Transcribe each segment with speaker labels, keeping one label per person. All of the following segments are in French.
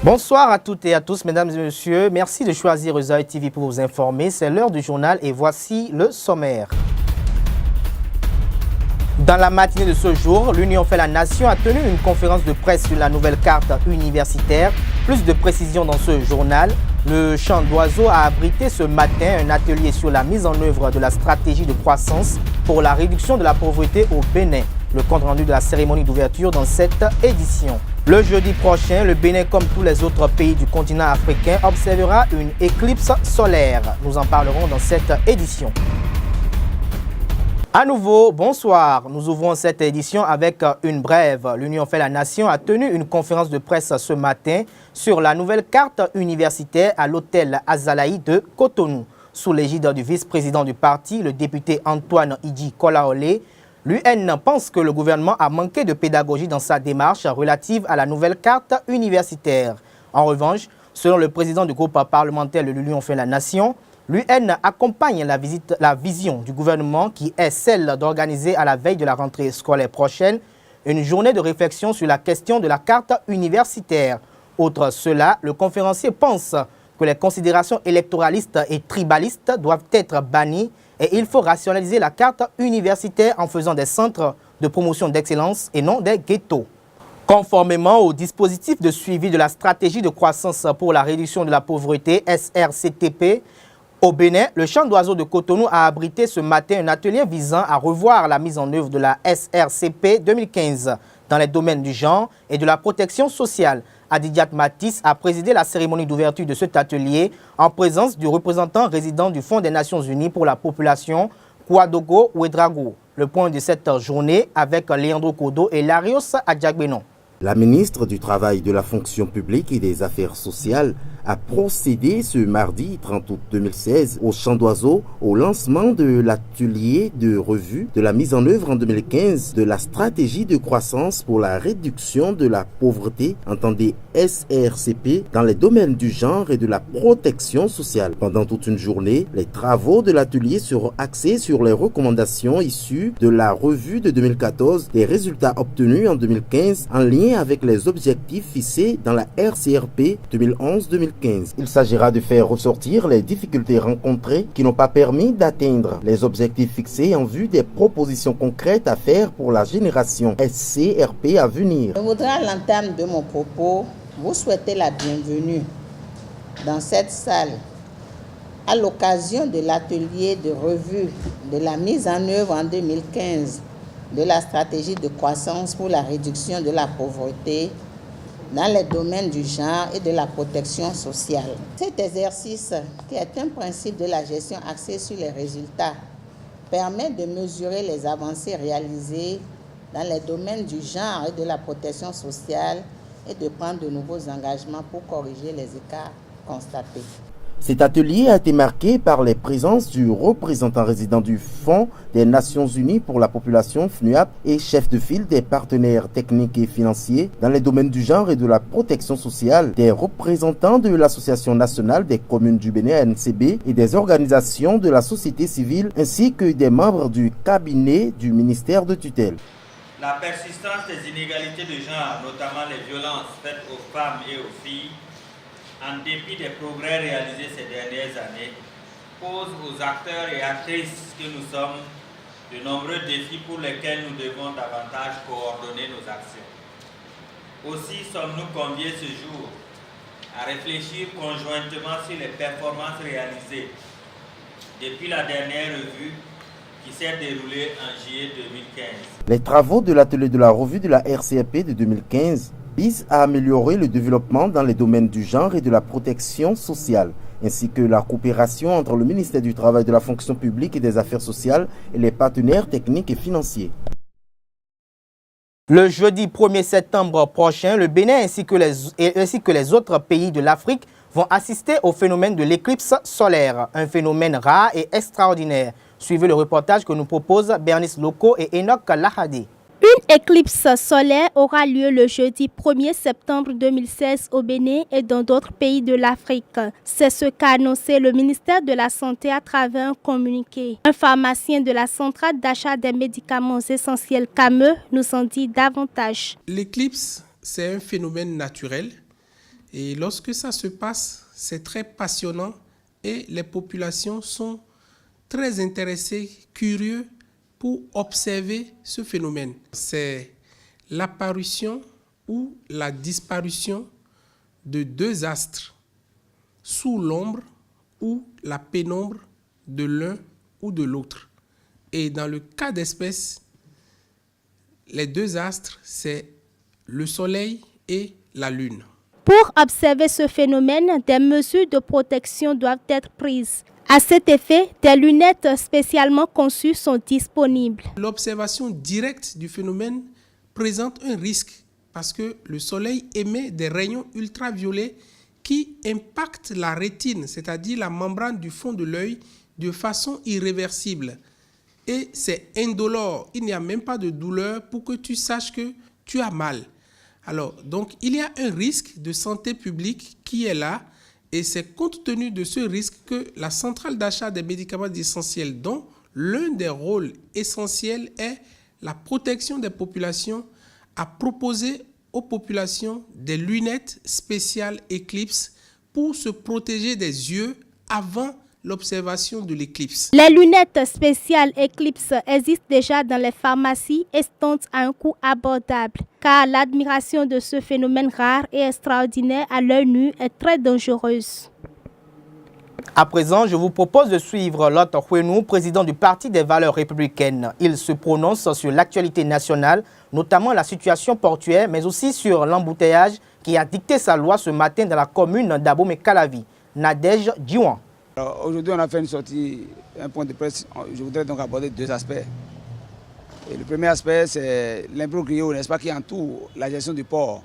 Speaker 1: Bonsoir à toutes et à tous, mesdames et messieurs. Merci de choisir Ozaï TV pour vous informer. C'est l'heure du journal et voici le sommaire. Dans la matinée de ce jour, l'Union fait la Nation a tenu une conférence de presse sur la nouvelle carte universitaire. Plus de précisions dans ce journal. Le Chant d'Oiseau a abrité ce matin un atelier sur la mise en œuvre de la stratégie de croissance pour la réduction de la pauvreté au Bénin. Le compte-rendu de la cérémonie d'ouverture dans cette édition. Le jeudi prochain, le Bénin, comme tous les autres pays du continent africain, observera une éclipse solaire. Nous en parlerons dans cette édition. À nouveau, bonsoir. Nous ouvrons cette édition avec une brève. L'Union fait la Nation a tenu une conférence de presse ce matin sur la nouvelle carte universitaire à l'hôtel Azalaï de Cotonou. Sous l'égide du vice-président du parti, le député Antoine Idi Kolaolé, l'UN pense que le gouvernement a manqué de pédagogie dans sa démarche relative à la nouvelle carte universitaire. En revanche, selon le président du groupe parlementaire de l'Union fait la Nation, l'UN accompagne la vision du gouvernement qui est celle d'organiser à la veille de la rentrée scolaire prochaine une journée de réflexion sur la question de la carte universitaire. Outre cela, le conférencier pense que les considérations électoralistes et tribalistes doivent être bannies et il faut rationaliser la carte universitaire en faisant des centres de promotion d'excellence et non des ghettos. Conformément au dispositif de suivi de la stratégie de croissance pour la réduction de la pauvreté SRCTP, au Bénin, le Chant d'Oiseau de Cotonou a abrité ce matin un atelier visant à revoir la mise en œuvre de la SRCP 2015 dans les domaines du genre et de la protection sociale. Adidiat Matisse a présidé la cérémonie d'ouverture de cet atelier en présence du représentant résident du Fonds des Nations Unies pour la population, Kouadogo Ouedrago. Le point de cette journée avec Leandro Kodo et Larios Adjagbenon.
Speaker 2: La ministre du Travail, de la Fonction publique et des Affaires sociales a procédé ce mardi 30 août 2016 au Chant d'Oiseau au lancement de l'atelier de revue de la mise en œuvre en 2015 de la stratégie de croissance pour la réduction de la pauvreté, entendez SRCP, dans les domaines du genre et de la protection sociale. Pendant toute une journée, les travaux de l'atelier seront axés sur les recommandations issues de la revue de 2014 des résultats obtenus en 2015 en lien avec les objectifs fixés dans la RCRP 2011-2015. Il s'agira de faire ressortir les difficultés rencontrées qui n'ont pas permis d'atteindre les objectifs fixés en vue des propositions concrètes à faire pour la génération SCRP à venir.
Speaker 3: Je voudrais à l'entame de mon propos vous souhaiter la bienvenue dans cette salle à l'occasion de l'atelier de revue de la mise en œuvre en 2015 de la stratégie de croissance pour la réduction de la pauvreté dans les domaines du genre et de la protection sociale. Cet exercice, qui est un principe de la gestion axée sur les résultats, permet de mesurer les avancées réalisées dans les domaines du genre et de la protection sociale et de prendre de nouveaux engagements pour corriger les écarts constatés.
Speaker 2: Cet atelier a été marqué par les présences du représentant résident du Fonds des Nations Unies pour la population FNUAP et chef de file des partenaires techniques et financiers dans les domaines du genre et de la protection sociale, des représentants de l'Association nationale des communes du Bénin ANCB et des organisations de la société civile ainsi que des membres du cabinet du ministère de tutelle.
Speaker 4: La persistance des inégalités de genre, notamment les violences faites aux femmes et aux filles, en dépit des progrès réalisés ces dernières années, pose aux acteurs et actrices que nous sommes de nombreux défis pour lesquels nous devons davantage coordonner nos actions. Aussi sommes-nous conviés ce jour à réfléchir conjointement sur les performances réalisées depuis la dernière revue qui s'est déroulée en juillet 2015.
Speaker 2: Les travaux de l'atelier de la revue de la RCRP de 2015 vise à améliorer le développement dans les domaines du genre et de la protection sociale, ainsi que la coopération entre le ministère du Travail, de la Fonction publique et des Affaires sociales et les partenaires techniques et financiers.
Speaker 1: Le jeudi 1er septembre prochain, le Bénin ainsi que les autres pays de l'Afrique vont assister au phénomène de l'éclipse solaire, un phénomène rare et extraordinaire. Suivez le reportage que nous proposent Bernice Loko et Enoch Lahadi.
Speaker 5: Une éclipse solaire aura lieu le jeudi 1er septembre 2016 au Bénin et dans d'autres pays de l'Afrique. C'est ce qu'a annoncé le ministère de la Santé à travers un communiqué. Un pharmacien de la centrale d'achat des médicaments essentiels CAME nous en dit davantage.
Speaker 6: L'éclipse, c'est un phénomène naturel Et lorsque ça se passe, c'est très passionnant et les populations sont très intéressées, curieux pour observer ce phénomène. C'est l'apparition ou la disparition de deux astres sous l'ombre ou la pénombre de l'un ou de l'autre. Et dans le cas d'espèce, les deux astres, c'est le Soleil et la Lune.
Speaker 5: Pour observer ce phénomène, des mesures de protection doivent être prises. À cet effet, des lunettes spécialement conçues sont disponibles.
Speaker 6: L'observation directe du phénomène présente un risque parce que le Soleil émet des rayons ultraviolets qui impactent la rétine, c'est-à-dire la membrane du fond de l'œil, de façon irréversible. Et c'est indolore, il n'y a même pas de douleur pour que tu saches que tu as mal. Alors, donc, il y a un risque de santé publique qui est là et c'est compte tenu de ce risque que la centrale d'achat des médicaments essentiels, dont l'un des rôles essentiels est la protection des populations, a proposé aux populations des lunettes spéciales Eclipse pour se protéger des yeux avant l'observation de l'éclipse.
Speaker 5: Les lunettes spéciales Eclipse existent déjà dans les pharmacies et sont à un coût abordable, car l'admiration de ce phénomène rare et extraordinaire à l'œil nu est très dangereuse.
Speaker 1: À présent, je vous propose de suivre Lot Houenou, président du Parti des valeurs républicaines. Il se prononce sur l'actualité nationale, notamment la situation portuaire, mais aussi sur l'embouteillage qui a dicté sa loi ce matin dans la commune d'Abomey-Calavi. Nadège Diouan.
Speaker 7: Aujourd'hui, on a fait une sortie, un point de presse. Je voudrais donc aborder deux aspects. Et le premier aspect, c'est l'imbroglio, n'est-ce pas, qui entoure la gestion du port,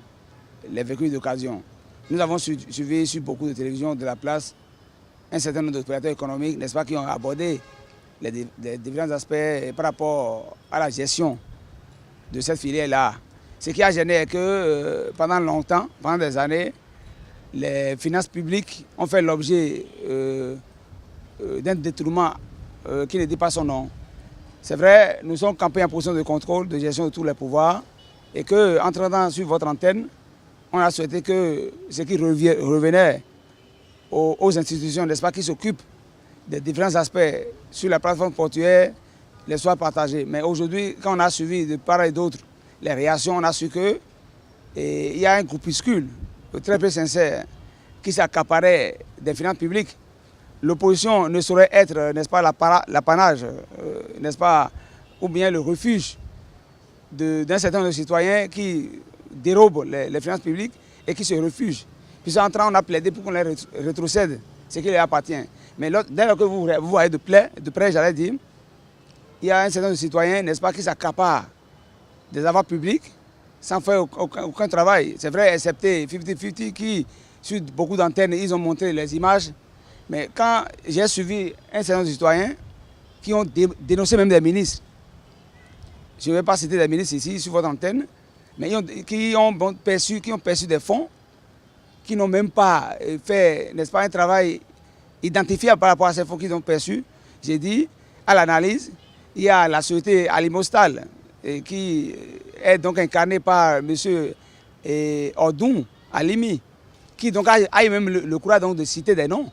Speaker 7: les véhicules d'occasion. Nous avons suivi sur beaucoup de télévisions de la place un certain nombre d'opérateurs économiques, n'est-ce pas, qui ont abordé les différents aspects par rapport à la gestion de cette filière-là. Ce qui a gêné est que pendant longtemps, pendant des années, les finances publiques ont fait l'objet d'un détournement qui ne dit pas son nom. C'est vrai, nous sommes campés en position de contrôle, de gestion de tous les pouvoirs, et qu'en traînant sur votre antenne, on a souhaité que ce qui revenait aux institutions, n'est-ce pas, qui s'occupent des différents aspects sur la plateforme portuaire, les soit partagés. Mais aujourd'hui, quand on a suivi de part et d'autre les réactions, on a su qu'il y a un groupuscule très peu sincère qui s'accaparait des finances publiques. L'opposition ne saurait être, n'est-ce pas, l'apanage, n'est-ce pas, ou bien le refuge d'un certain nombre de citoyens qui dérobent les finances publiques et qui se refugent. Puis en train, on a plaidé pour qu'on les rétrocède ce qui leur appartient. Mais dès lors que vous voyez de près, j'allais dire, il y a un certain nombre de citoyens, n'est-ce pas, qui s'accaparent des avoirs publics sans faire aucun travail. C'est vrai, excepté 50-50 qui, sur beaucoup d'antennes, ils ont montré les images. Mais quand j'ai suivi un certain nombre de citoyens qui ont dénoncé même des ministres, je ne vais pas citer des ministres ici sur votre antenne, mais qui ont perçu des fonds, qui n'ont même pas fait, n'est-ce pas, un travail identifiable par rapport à ces fonds qu'ils ont perçus. J'ai dit, à l'analyse, il y a la société Alimostal, qui est donc incarné par M. Ordoun Alimi, qui donc a même le courage donc de citer des noms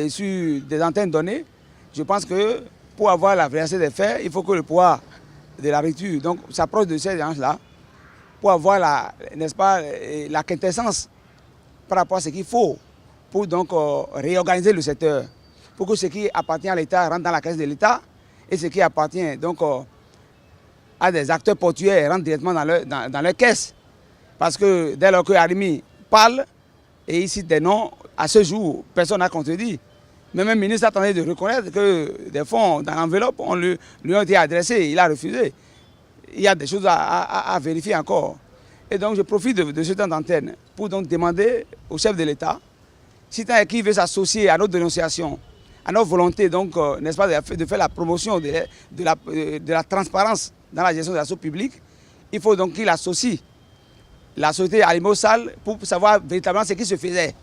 Speaker 7: sur des antennes données. Je pense que pour avoir la véracité des faits, il faut que le pouvoir de la rupture donc s'approche de ces gens-là pour avoir n'est-ce pas, la quintessence par rapport à ce qu'il faut pour donc réorganiser le secteur, pour que ce qui appartient à l'État rentre dans la caisse de l'État et ce qui appartient donc à des acteurs portuaires rentrent directement dans leur caisse. Parce que dès lors que Arimi parle et il cite des noms, à ce jour, personne n'a contredit. Même un ministre a tenté de reconnaître que des fonds dans l'enveloppe lui ont été adressés, il a refusé. Il y a des choses à vérifier encore. Et donc je profite de ce temps d'antenne pour donc demander au chef de l'État, si tant est qu'il veut s'associer à notre dénonciation, à notre volonté donc, n'est-ce pas, de faire la promotion de la transparence dans la gestion de la chose publique, il faut donc qu'il associe la société Alimosal pour savoir véritablement ce qui se faisait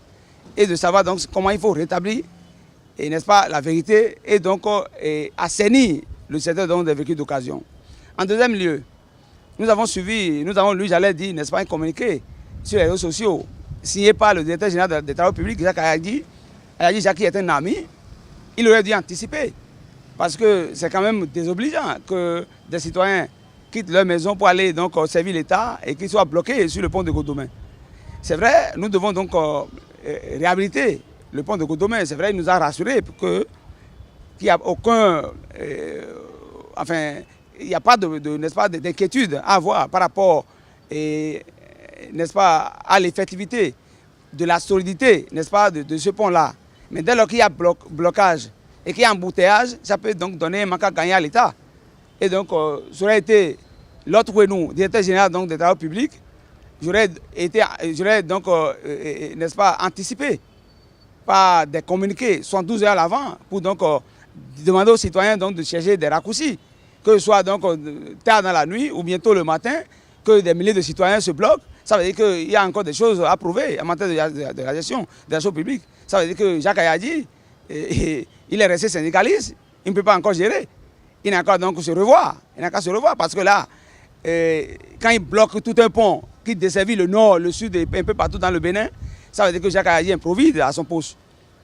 Speaker 7: et de savoir donc comment il faut rétablir, et n'est-ce pas, la vérité et donc assainir le secteur donc, des véhicules d'occasion. En deuxième lieu, nous avons lu, j'allais dire, n'est-ce pas, un communiqué sur les réseaux sociaux signé par le directeur général des travaux publics, Jacques Ayadji. Ayadji Jacques est un ami, il aurait dû anticiper. Parce que c'est quand même désobligeant que des citoyens quittent leur maison pour aller donc servir l'État et qu'ils soient bloqués sur le pont de Godomain. C'est vrai, nous devons donc réhabiliter le pont de Godomain. C'est vrai, il nous a rassurés qu'il n'y a aucun... il n'y a pas d'inquiétude à avoir par rapport n'est-ce pas, à l'effectivité de la solidité, n'est-ce pas, de ce pont-là. Mais dès lors qu'il y a blocage et qu'il y a embouteillage, ça peut donc donner un manque à gagner à l'État. Et donc, ça aurait été l'autre Ouenou, directeur général donc, des travaux publics, j'aurais donc, n'est-ce pas, anticipé par des communiqués 72 heures à l'avant pour donc demander aux citoyens donc, de chercher des raccourcis, que ce soit donc tard dans la nuit ou bientôt le matin, que des milliers de citoyens se bloquent. Ça veut dire qu'il y a encore des choses à prouver en matière de la gestion des choses publiques. Ça veut dire que Jacques Ayadji, il est resté syndicaliste, il ne peut pas encore gérer. Il n'a qu'à donc se revoir. Il n'a qu'à se revoir parce que là, quand il bloque tout un pont qui desservit le nord, le sud et un peu partout dans le Bénin, ça veut dire que Jacques Ayadji improvise à son poste.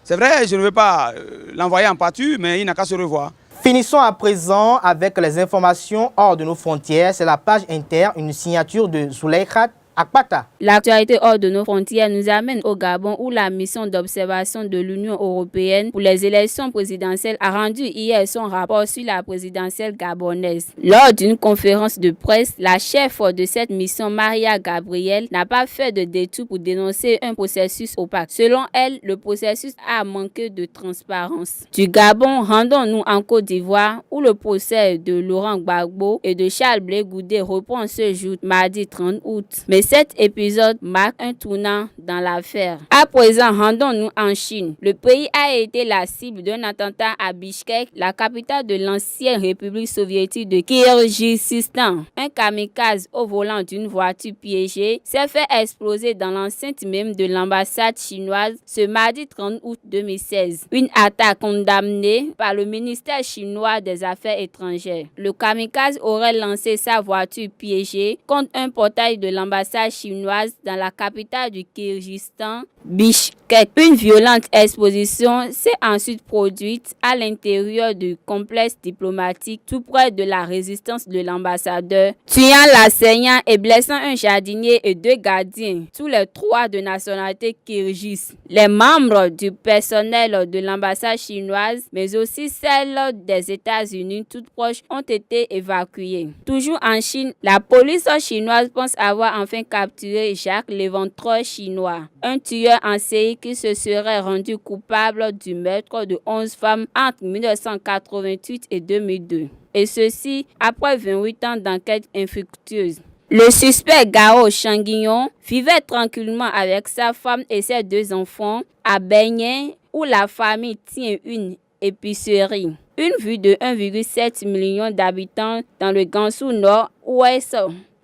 Speaker 7: C'est vrai, je ne veux pas l'envoyer en pâture, mais il n'a qu'à se revoir.
Speaker 1: Finissons à présent avec les informations hors de nos frontières. C'est la page Inter, une signature de Zouleikhat Akpata.
Speaker 8: L'actualité hors de nos frontières nous amène au Gabon où la mission d'observation de l'Union européenne pour les élections présidentielles a rendu hier son rapport sur la présidentielle gabonaise. Lors d'une conférence de presse, la chef de cette mission, Maria Gabriel, n'a pas fait de détour pour dénoncer un processus opaque. Selon elle, le processus a manqué de transparence. Du Gabon, rendons-nous en Côte d'Ivoire où le procès de Laurent Gbagbo et de Charles Blé Goudé reprend ce jour, mardi 30 août. Mais cet épisode marque un tournant dans l'affaire. À présent, rendons-nous en Chine. Le pays a été la cible d'un attentat à Bishkek, la capitale de l'ancienne République soviétique de Kirghizistan. Un kamikaze au volant d'une voiture piégée s'est fait exploser dans l'enceinte même de l'ambassade chinoise ce mardi 30 août 2016. Une attaque condamnée par le ministère chinois des Affaires étrangères. Le kamikaze aurait lancé sa voiture piégée contre un portail de l'ambassade chinoise dans la capitale du Kirghizistan, Bishkek. Une violente exposition s'est ensuite produite à l'intérieur du complexe diplomatique tout près de la résidence de l'ambassadeur, tuant l'enseignant et blessant un jardinier et 2 gardiens, tous les 3 de nationalité kirghize. Les membres du personnel de l'ambassade chinoise, mais aussi celle des États-Unis, toutes proches, ont été évacués. Toujours en Chine, la police chinoise pense avoir enfin capturé Jacques l'éventreur chinois, un tueur en série qui se serait rendu coupable du meurtre de 11 femmes entre 1988 et 2002. Et ceci après 28 ans d'enquête infructueuse. Le suspect Gao Shanguillon vivait tranquillement avec sa femme et ses 2 enfants à Beignet où la famille tient une épicerie. Une vue de 1,7 million d'habitants dans le Gansu Nord-Ouest,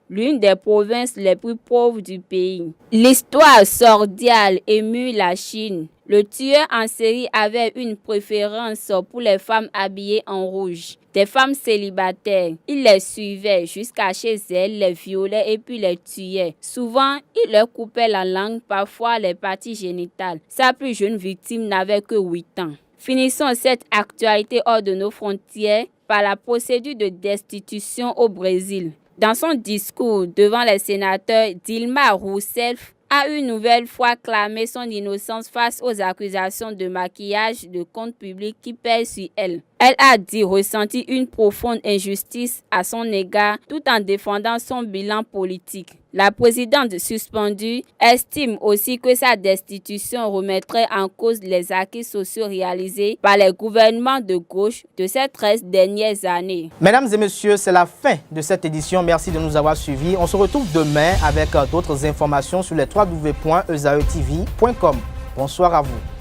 Speaker 8: l'une des provinces les plus pauvres du pays. L'histoire sordide émue la Chine. Le tueur en série avait une préférence pour les femmes habillées en rouge, des femmes célibataires. Il les suivait jusqu'à chez elles, les violait et puis les tuait. Souvent, il leur coupait la langue, parfois les parties génitales. Sa plus jeune victime n'avait que 8 ans. Finissons cette actualité hors de nos frontières par la procédure de destitution au Brésil. Dans son discours devant les sénateurs, Dilma Rousseff a une nouvelle fois clamé son innocence face aux accusations de maquillage de compte public qui pèsent sur elle. Elle a dit ressentir une profonde injustice à son égard tout en défendant son bilan politique. La présidente suspendue estime aussi que sa destitution remettrait en cause les acquis sociaux réalisés par les gouvernements de gauche de ces 13 dernières années.
Speaker 1: Mesdames et messieurs, c'est la fin de cette édition. Merci de nous avoir suivis. On se retrouve demain avec d'autres informations sur les www.ezaetv.com. Bonsoir à vous.